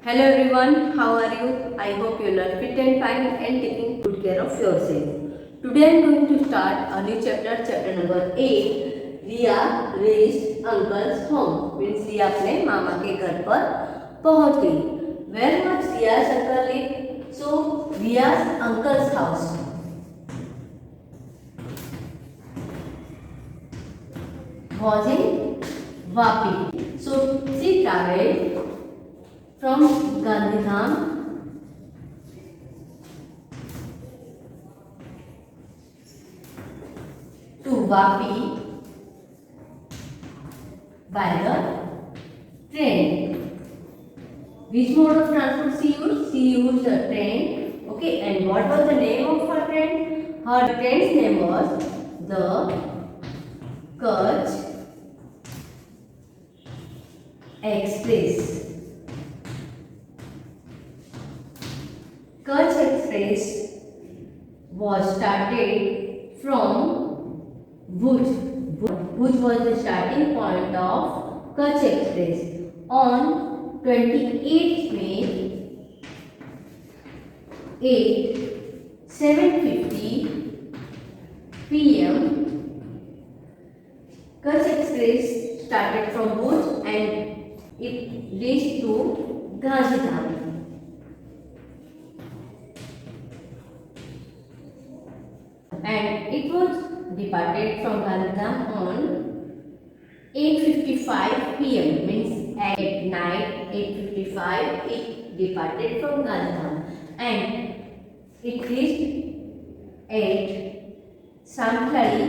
Hello everyone, how are you? I hope you are fit and fine and taking good care of yourself. Today I am going to start a new chapter, chapter number 8. Riya reached uncle's home. Means रिया अपने मामा के घर पर पहुंच गई. Where was Riya's uncle live? So Riya's uncle's house was in Vapi. So she traveled from Gandhidham to Vapi by the train. Which mode of transport she used? She used a train. Okay, and what was the name of her train? Her train's name was the Kutch Express. Kutch Express was started from Bhuj. Bhuj was the starting point of Kutch Express on 28th May 7:50 p.m. Kutch Express started from Bhuj and it reached to Gandhidham. And it was departed from Gandhidham on 8:55 p.m. means at night 8:55 it departed from Gandhidham and it reached at Samkhali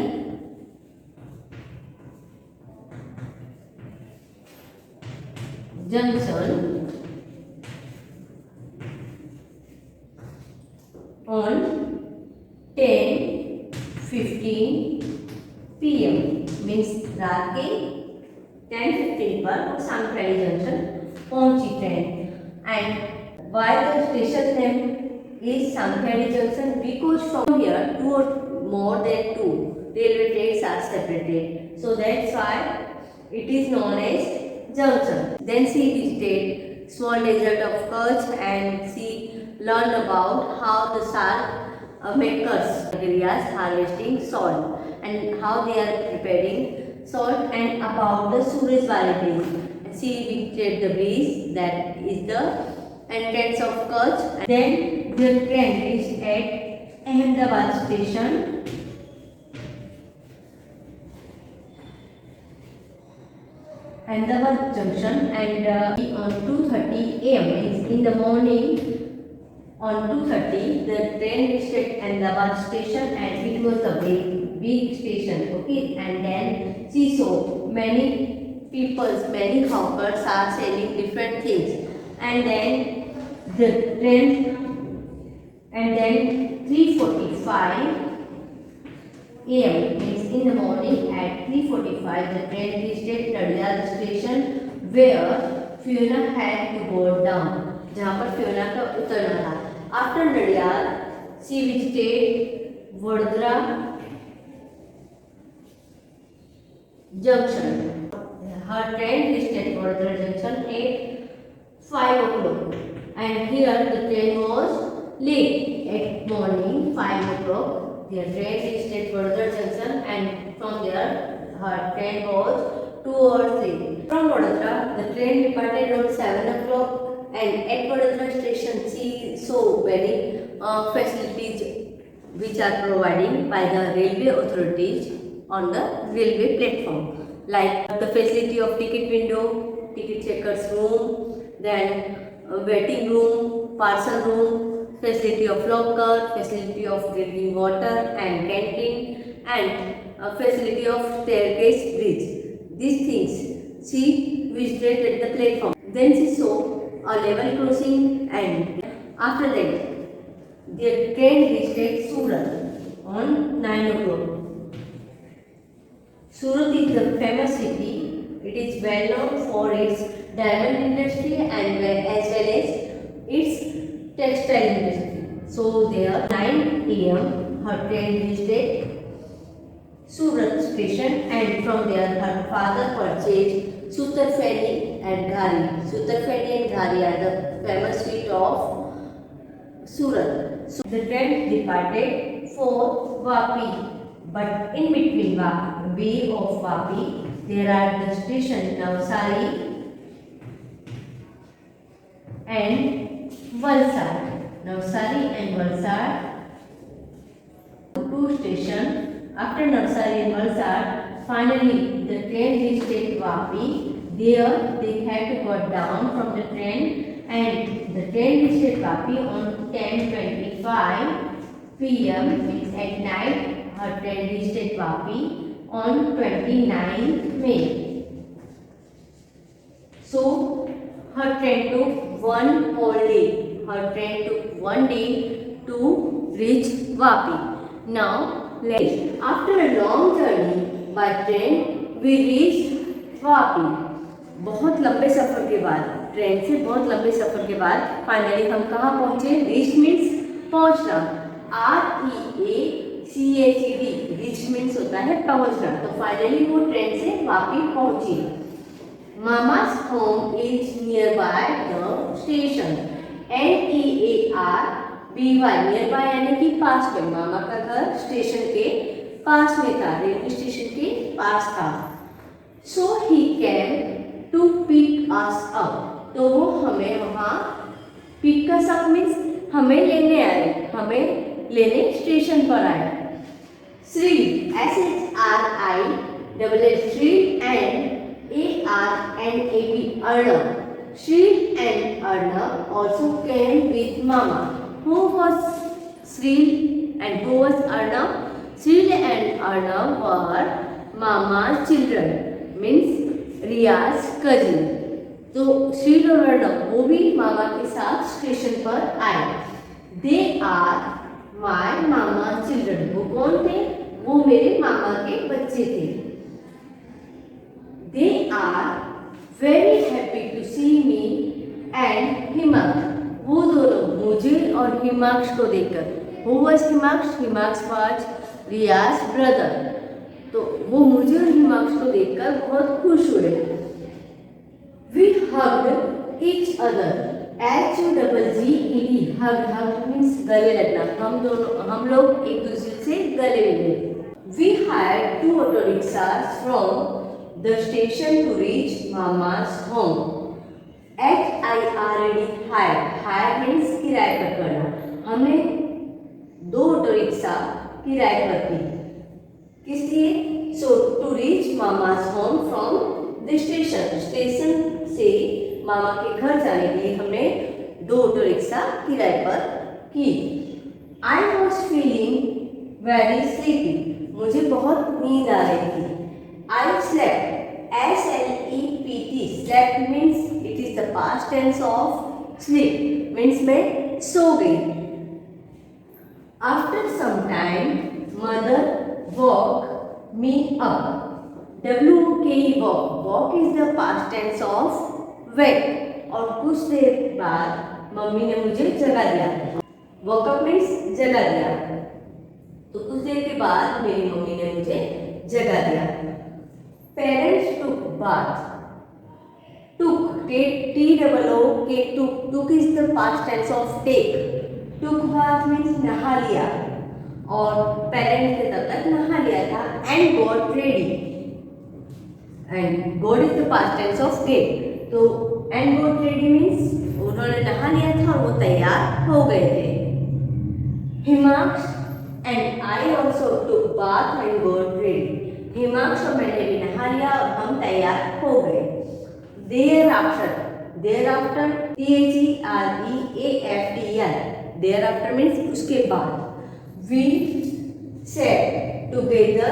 Junction on 10:15 p.m. means रात के 10:15 पर Sanquelim junction पहुंची train. And why the station name is Sankheli Junction? Because from here two or more than two railway tracks are separated, so that's why it is known as junction. Then she visited small desert of Kutch and she learned about how the salt makers areas harvesting salt and how they are preparing salt and about the Suraj Valley bridge. She visited the bridge that is the entrance of Kutch. And then the train reached at Ahmedabad station. Ahmedabad junction and on 2:30 a.m. means in the morning on 2:30 the train reached at Ahmedabad station and it was a big station. Okay, and then she saw many people, many hawkers are selling different things and then the train and then 3:45 a.m. means in the morning at 3:45 the train reached at Nadiyad station where Fiona had to go down. जहाँ पर Fiona का उतरना था. After Nadiyad she visited Vadodara junction. Her train reached at Vadodara junction at 5 o'clock and here the train was late at morning 5 o'clock. The train reached at Vadodara junction and from there her train was 2 hours late. From Vadodara the train departed around 7 o'clock and at Vadodara station she saw many facilities which are provided by the railway authorities on the railway platform, like the facility of ticket window, ticket checkers room, then waiting room, parcel room, facility of locker, facility of drinking water and canteen, and facility of staircase bridge. These things she visited at the platform. Then she saw a level crossing and after that the train reached at Surat on 9 o'clock. Surat is the famous city. It is well known for its diamond industry and as well as its textile industry. So there 9 a.m. her train reached at Surat station and from there her father purchased Sutarfeni and Ghari. Sutarfeni and Ghari are the famous sweet of Surat. So the train departed for Vapi, but in between way of Vapi, there are the station Navsari and Valsad. Navsari and Valsad, two stations. After Navsari and Valsad, finally the train reached at Vapi. There they had to go down from the train, and the train reached at Vapi on 10:25 p.m. means at night. Her train reached at Vapi on 29th May. So her train took one whole day. Her train took 1 day to reach Vapi. Now, after a long journey by train, we reached Vapi. बहुत लंबे सफ़र के बाद, train से बहुत लंबे सफ़र के बाद finally हम कहाँ पहुँचे? रीच मीन्स पहुँचना, REACHED, रीच मीन्स होता है पहुँचना। तो फाइनली वो ट्रेन से वापी पहुँची। Mama's home is nearby the station. NEARBY, nearby यानी कि पास में। मामा का घर स्टेशन के पास में था, रेलवे स्टेशन के पास था। So he came to pick us up. तो वो हमें वहाँ pick us up means हमें लेने आए, हमें लेने स्टेशन पर आए। Shri SHRI Shri and ARNAB Arnab. Shri and Arnab also came with Mama. Who was Shri and who was Arnab? Shri and Arnab were Mama's children, means Riya's cousin. तो श्री और अर्णव वो भी मामा के साथ स्टेशन पर आए। They are my mama children. वो कौन थे? वो मेरे मामा के बच्चे थे। They are very happy to see me and Himaksh. वो दोनों मुझे और हिमाक्ष को देखकर। Who was Himaksh? Himaksh was Riya's brother. तो वो मुझे और हिमाक्ष को देखकर बहुत खुश हुए। We hugged each other. HUGGED, hug, hug means गले लगना। हम लोग एक दूसरे से गले मिले। We hired 2 auto rickshaws from the station to reach Mama's home. HIRED, hire means किराए पर करना। हमने 2 ऑटो रिक्शा किराए पर की। किस लिए? So to reach Mama's home from the station. Station से मामा के घर जाने के लिए हमने 2 ऑटो रिक्शा किराए पर की। I was feeling very sleepy. मुझे बहुत नींद आ रही थी। I slept. SLEPT. Slept means it is the past tense of sleep. Means मैं सो गई। After some time, mother woke me up. WOKE, walk. Walk is the past tense of wake. और कुछ देर बाद मम्मी ने मुझे जगा दिया। Woke up means जगा दिया। तो कुछ देर के बाद मेरी मम्मी ने मुझे जगा दिया। Parents took bath. Took, TOOK, took is the past tense of take. Took bath means नहा लिया, और parents ने तब तक नहा लिया था। And got ready. And got is the past tense of get. तो and got ready means उन्होंने नहा लिया था और वो तैयार हो गए थे। Himaksh and I also took bath and got ready. Himansh और मैंने भी नहा लिया और हम तैयार हो गए। Thereafter, thereafter, THEREAFTER, thereafter means उसके बाद। We sat together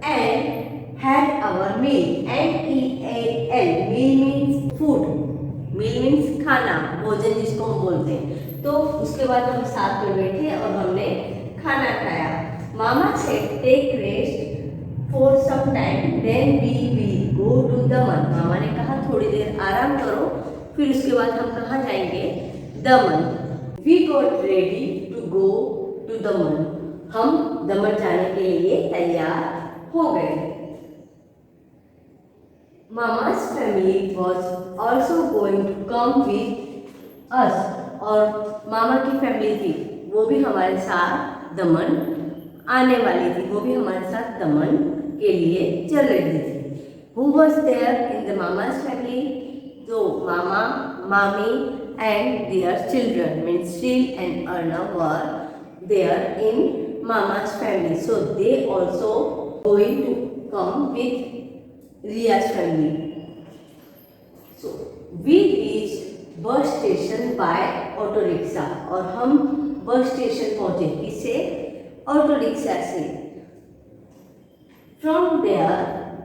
and had our meal. MEAL, meal means food, meal means खाना, भोजन जिसको हम बोलते हैं। तो उसके बाद हम साथ में बैठे और हमने खाना खाया। मामा said take rest for some time, then we will go to Daman. मामा ने कहा थोड़ी देर आराम करो, फिर उसके बाद हम कहाँ जाएंगे? दमन। We got ready to go to Daman. हम दमन जाने के लिए तैयार हो गए। Mama's family was also going to come with us. और मामा की फैमिली थी वो भी हमारे साथ दमन आने वाली थी, वो भी हमारे साथ दमन के लिए चल रही थी. Who was there in the mama's family? तो मामा, मामी and their children means Shil and Arnav were there in mama's family. So they also going to come with Riya's family. So we reached bus station by auto rickshaw. और हम bus station पहुंचे किससे? Auto rickshaw से. From there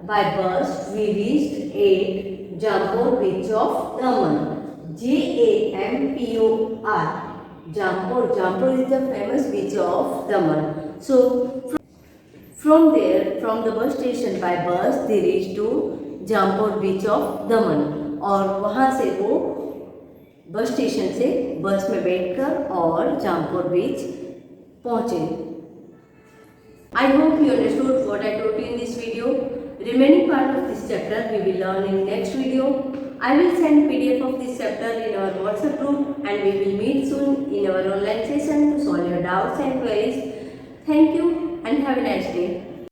by bus we reached at Jampore beach of Daman. JAMPOR Jampur. Jampur is the famous beach of Daman. So from there, from the bus station by bus, they reached to Jampur beach of Daman. और वहाँ से वो bus station से बस में बैठकर और जामपुर बीच पहुँचे. I hope you understood what I taught you in this video. Remaining part of this chapter we will learn in next video. I will send PDF of this chapter in our WhatsApp group and we will meet soon in our online session to solve your doubts and queries. Thank you and have a nice day.